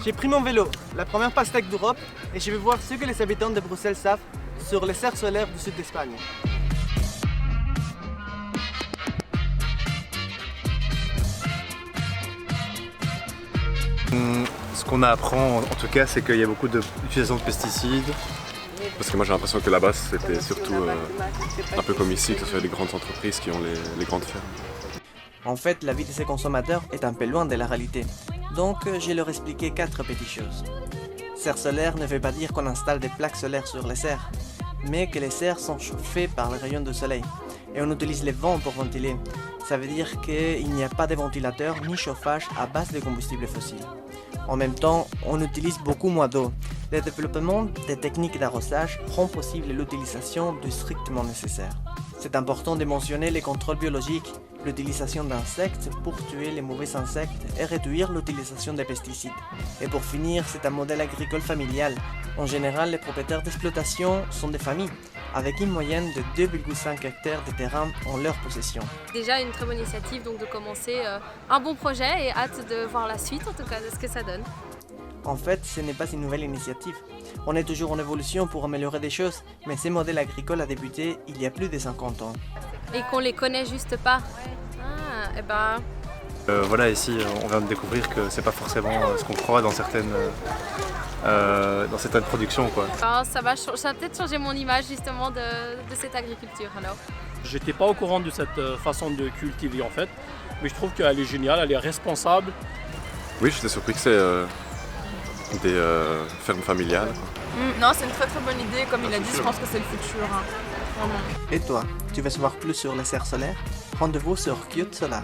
J'ai pris mon vélo, la première pastèque d'Europe, et je vais voir ce que les habitants de Bruxelles savent sur les serres solaires du sud d'Espagne. Ce qu'on apprend en tout cas, c'est qu'il y a beaucoup d'utilisation de pesticides. Parce que moi j'ai l'impression que là-bas c'était surtout un peu comme ici, que ce soit les grandes entreprises qui ont les grandes fermes. En fait, la vie de ces consommateurs est un peu loin de la réalité. Donc, je leur expliqué 4 petites choses. Serre solaire ne veut pas dire qu'on installe des plaques solaires sur les serres, mais que les serres sont chauffées par les rayons du soleil. Et on utilise les vents pour ventiler. Ça veut dire qu'il n'y a pas de ventilateur ni chauffage à base de combustibles fossiles. En même temps, on utilise beaucoup moins d'eau. Le développement des techniques d'arrosage rend possible l'utilisation du strictement nécessaire. C'est important de mentionner les contrôles biologiques, l'utilisation d'insectes pour tuer les mauvais insectes et réduire l'utilisation des pesticides. Et pour finir, c'est un modèle agricole familial. En général, les propriétaires d'exploitation sont des familles, avec une moyenne de 2,5 hectares de terrain en leur possession. Déjà une très bonne initiative donc de commencer un bon projet et hâte de voir la suite en tout cas de ce que ça donne. En fait, ce n'est pas une nouvelle initiative. On est toujours en évolution pour améliorer des choses, mais ce modèle agricole a débuté il y a plus de 50 ans. Et qu'on les connaît juste pas. Ah, et ben... Voilà, ici on vient de découvrir que c'est pas forcément ce qu'on croit dans certaines productions, quoi. Alors, ça va peut-être changer mon image justement de cette agriculture alors. J'étais pas au courant de cette façon de cultiver en fait, mais je trouve qu'elle est géniale, elle est responsable. Oui, j'étais surpris que c'est des fermes familiales. Non, c'est une très très bonne idée, comme il a dit, je pense que c'est le futur. Hein. Vraiment. Et toi, tu veux savoir plus sur les serres solaires? Rendez-vous sur Qt Solar.